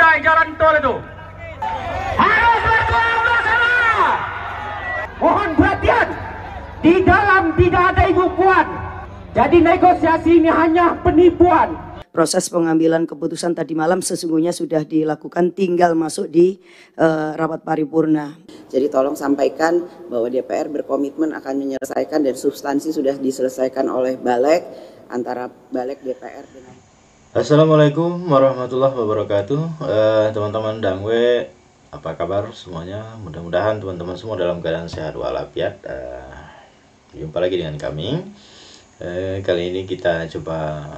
mengenai jalan tol itu harus bertolak bersama. Mohon perhatian, di dalam tidak ada ibu puan. Jadi negosiasi ini hanya penipuan. Proses pengambilan keputusan tadi malam sesungguhnya sudah dilakukan, tinggal masuk di rapat paripurna. Jadi tolong sampaikan bahwa DPR berkomitmen akan menyelesaikan dan substansi sudah diselesaikan oleh Balek, antara Balek DPR dengan... Assalamualaikum warahmatullahi wabarakatuh. Teman-teman Dangwe, apa kabar semuanya? Mudah-mudahan teman-teman semua dalam keadaan sehat walafiat. Jumpa lagi dengan kami. Kali ini kita coba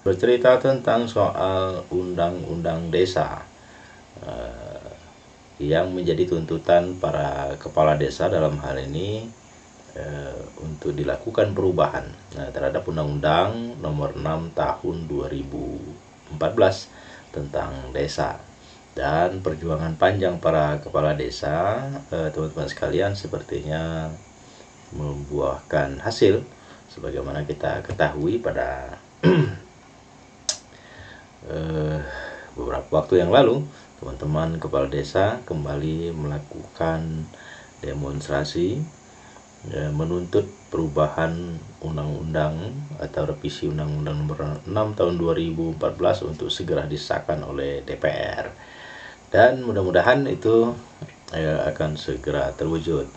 bercerita tentang soal undang-undang desa yang menjadi tuntutan para kepala desa dalam hal ini untuk dilakukan perubahan terhadap Undang-Undang Nomor 6 Tahun 2014 tentang desa. Dan perjuangan panjang para kepala desa, teman-teman sekalian, sepertinya membuahkan hasil sebagaimana kita ketahui pada beberapa waktu yang lalu. Teman-teman kepala desa kembali melakukan demonstrasi menuntut perubahan undang-undang atau revisi Undang-Undang Nomor 6 Tahun 2014 untuk segera disahkan oleh DPR, dan mudah-mudahan itu akan segera terwujud.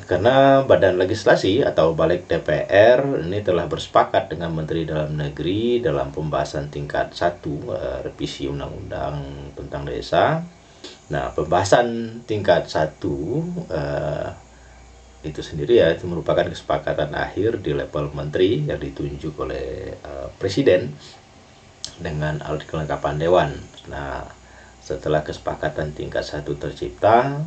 Karena Badan Legislasi atau Balik DPR ini telah bersepakat dengan Menteri Dalam Negeri dalam pembahasan tingkat 1 revisi Undang-Undang tentang desa. Nah, pembahasan tingkat 1 itu sendiri ya, itu merupakan kesepakatan akhir di level menteri yang ditunjuk oleh Presiden dengan alat kelengkapan Dewan. Nah, setelah kesepakatan tingkat 1 tercipta,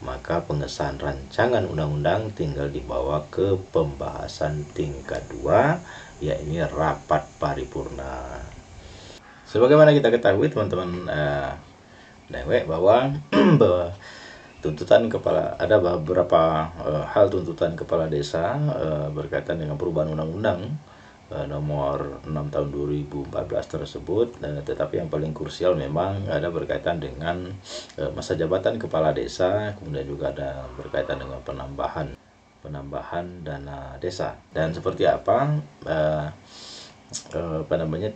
maka pengesahan rancangan undang-undang tinggal dibawa ke pembahasan tingkat 2, yakni rapat paripurna. Sebagaimana kita ketahui teman-teman bahwa tuntutan ada beberapa hal tuntutan kepala desa berkaitan dengan perubahan undang-undang nomor 6 tahun 2014 tersebut, tetapi yang paling krusial memang ada berkaitan dengan masa jabatan kepala desa, kemudian juga ada berkaitan dengan penambahan dana desa, dan seperti apa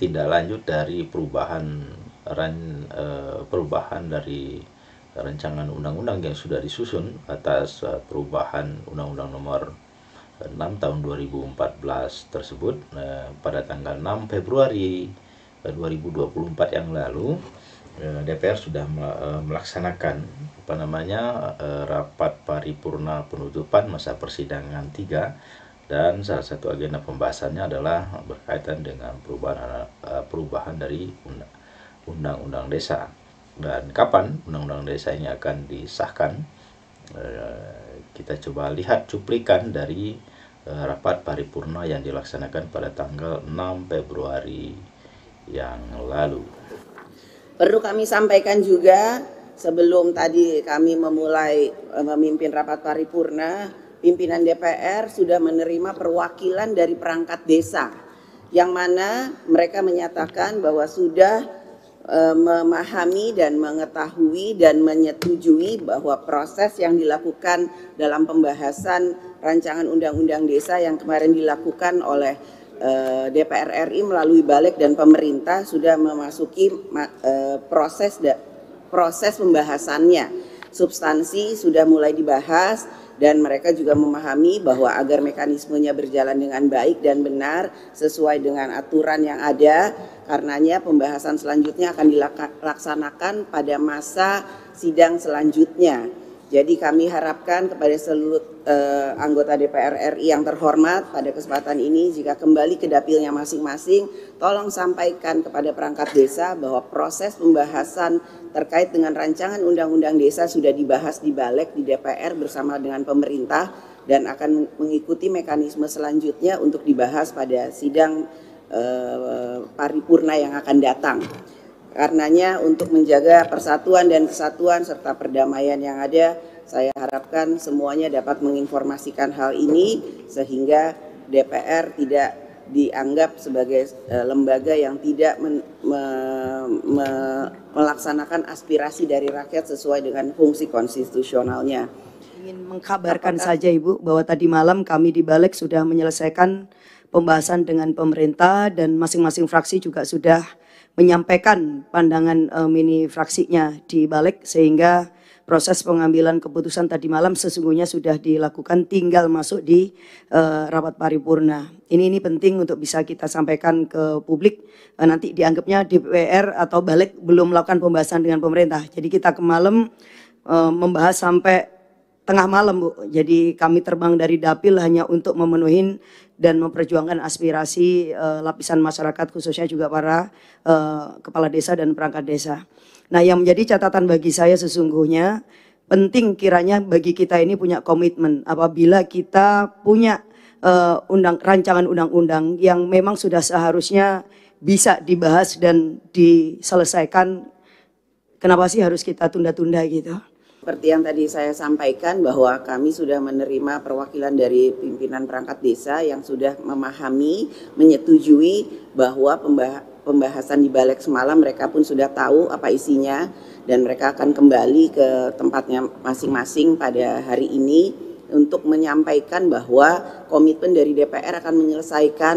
tindak lanjut dari perubahan dari rancangan undang-undang yang sudah disusun atas perubahan Undang-Undang Nomor 6 tahun 2014 tersebut pada tanggal 6 Februari 2024 yang lalu. DPR sudah melaksanakan rapat paripurna penutupan masa persidangan 3, dan salah satu agenda pembahasannya adalah berkaitan dengan perubahan dari undang-undang desa. Dan kapan undang-undang desa ini akan disahkan? Kita coba lihat cuplikan dari rapat paripurna yang dilaksanakan pada tanggal 6 Februari yang lalu. Perlu kami sampaikan juga, sebelum tadi kami memulai memimpin rapat paripurna, pimpinan DPR sudah menerima perwakilan dari perangkat desa, yang mana mereka menyatakan bahwa sudah memahami dan mengetahui dan menyetujui bahwa proses yang dilakukan dalam pembahasan rancangan undang-undang desa yang kemarin dilakukan oleh DPR RI melalui Balik dan pemerintah sudah memasuki proses pembahasannya. Substansi sudah mulai dibahas, dan mereka juga memahami bahwa agar mekanismenya berjalan dengan baik dan benar sesuai dengan aturan yang ada, karenanya pembahasan selanjutnya akan dilaksanakan pada masa sidang selanjutnya. Jadi kami harapkan kepada seluruh anggota DPR RI yang terhormat pada kesempatan ini, jika kembali ke dapilnya masing-masing, tolong sampaikan kepada perangkat desa bahwa proses pembahasan terkait dengan rancangan undang-undang desa sudah dibahas di Balik di DPR bersama dengan pemerintah, dan akan mengikuti mekanisme selanjutnya untuk dibahas pada sidang paripurna yang akan datang. Karenanya untuk menjaga persatuan dan kesatuan serta perdamaian yang ada, saya harapkan semuanya dapat menginformasikan hal ini sehingga DPR tidak dianggap sebagai lembaga yang tidak melaksanakan aspirasi dari rakyat sesuai dengan fungsi konstitusionalnya. Ingin mengkabarkan saja Ibu bahwa tadi malam kami di Balik sudah menyelesaikan pembahasan dengan pemerintah dan masing-masing fraksi juga sudah menyampaikan pandangan mini fraksinya di Balik, sehingga proses pengambilan keputusan tadi malam sesungguhnya sudah dilakukan, tinggal masuk di rapat paripurna. Ini penting untuk bisa kita sampaikan ke publik. Nanti dianggapnya DPR atau Balik belum melakukan pembahasan dengan pemerintah. Jadi kita ke malam membahas sampai tengah malam, Bu. Jadi kami terbang dari Dapil hanya untuk memenuhi dan memperjuangkan aspirasi lapisan masyarakat, khususnya juga para kepala desa dan perangkat desa. Nah, yang menjadi catatan bagi saya sesungguhnya penting kiranya bagi kita ini punya komitmen apabila kita punya rancangan undang-undang yang memang sudah seharusnya bisa dibahas dan diselesaikan. Kenapa sih harus kita tunda-tunda gitu? Seperti yang tadi saya sampaikan bahwa kami sudah menerima perwakilan dari pimpinan perangkat desa yang sudah memahami, menyetujui bahwa pembahasan di Balik semalam mereka pun sudah tahu apa isinya dan mereka akan kembali ke tempatnya masing-masing pada hari ini untuk menyampaikan bahwa komitmen dari DPR akan menyelesaikan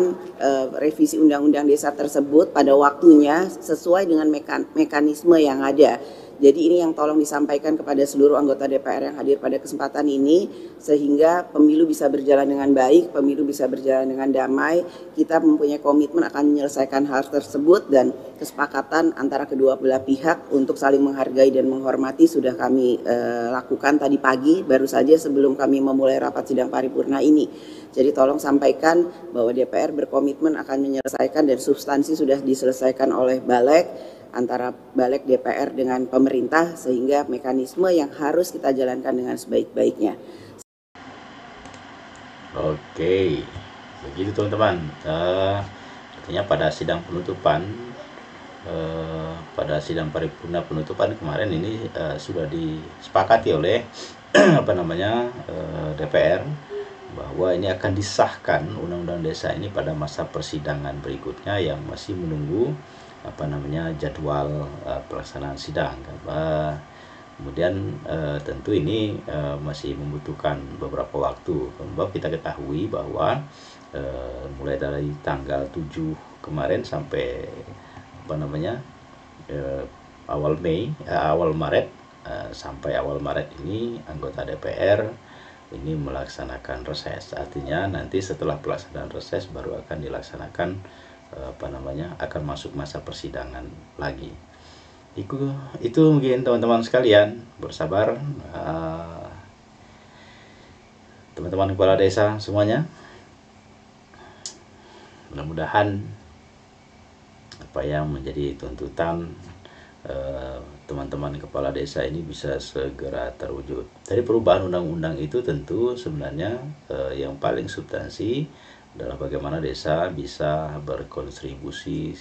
revisi undang-undang desa tersebut pada waktunya sesuai dengan mekanisme yang ada. Jadi ini yang tolong disampaikan kepada seluruh anggota DPR yang hadir pada kesempatan ini, sehingga pemilu bisa berjalan dengan baik, pemilu bisa berjalan dengan damai. Kita mempunyai komitmen akan menyelesaikan hal tersebut dan kesepakatan antara kedua belah pihak untuk saling menghargai dan menghormati sudah kami lakukan tadi pagi, baru saja sebelum kami memulai rapat sidang paripurna ini. Jadi tolong sampaikan bahwa DPR berkomitmen akan menyelesaikan dan substansi sudah diselesaikan oleh Balik, antara Balik DPR dengan pemerintah, sehingga mekanisme yang harus kita jalankan dengan sebaik-baiknya. Oke, begitu teman-teman. Artinya pada sidang penutupan, pada sidang paripurna penutupan kemarin ini sudah disepakati oleh DPR bahwa ini akan disahkan undang-undang desa ini pada masa persidangan berikutnya yang masih menunggu jadwal pelaksanaan sidang. Kemudian tentu ini masih membutuhkan beberapa waktu. Sebab kita ketahui bahwa mulai dari tanggal 7 kemarin sampai awal Maret sampai awal Maret ini anggota DPR ini melaksanakan reses. Artinya nanti setelah pelaksanaan reses baru akan dilaksanakan akan masuk masa persidangan lagi. Itu mungkin teman-teman sekalian, bersabar teman-teman kepala desa semuanya. Mudah-mudahan apa yang menjadi tuntutan teman-teman kepala desa ini bisa segera terwujud. Dari perubahan undang-undang itu tentu sebenarnya yang paling substansi adalah bagaimana desa bisa berkontribusi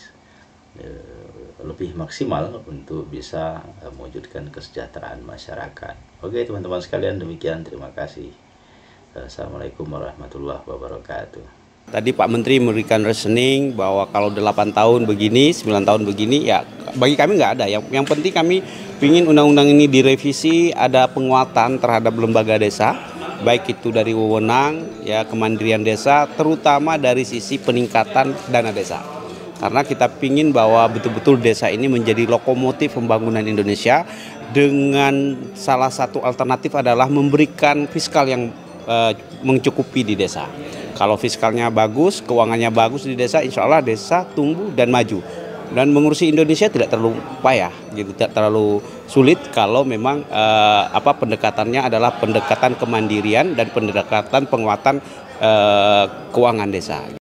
lebih maksimal untuk bisa mewujudkan kesejahteraan masyarakat. Oke teman-teman sekalian, demikian, terima kasih. Assalamualaikum warahmatullahi wabarakatuh. Tadi Pak Menteri memberikan reasoning bahwa kalau 8 tahun begini, 9 tahun begini, ya bagi kami nggak ada. Yang penting kami ingin undang-undang ini direvisi, ada penguatan terhadap lembaga desa, baik itu dari wewenang, ya kemandirian desa, terutama dari sisi peningkatan dana desa. Karena kita ingin bahwa betul-betul desa ini menjadi lokomotif pembangunan Indonesia, dengan salah satu alternatif adalah memberikan fiskal yang mencukupi di desa. Kalau fiskalnya bagus, keuangannya bagus di desa, insya Allah desa tumbuh dan maju. Dan mengurusi Indonesia tidak terlalu payah, gitu, tidak terlalu sulit kalau memang pendekatannya adalah pendekatan kemandirian dan pendekatan penguatan keuangan desa.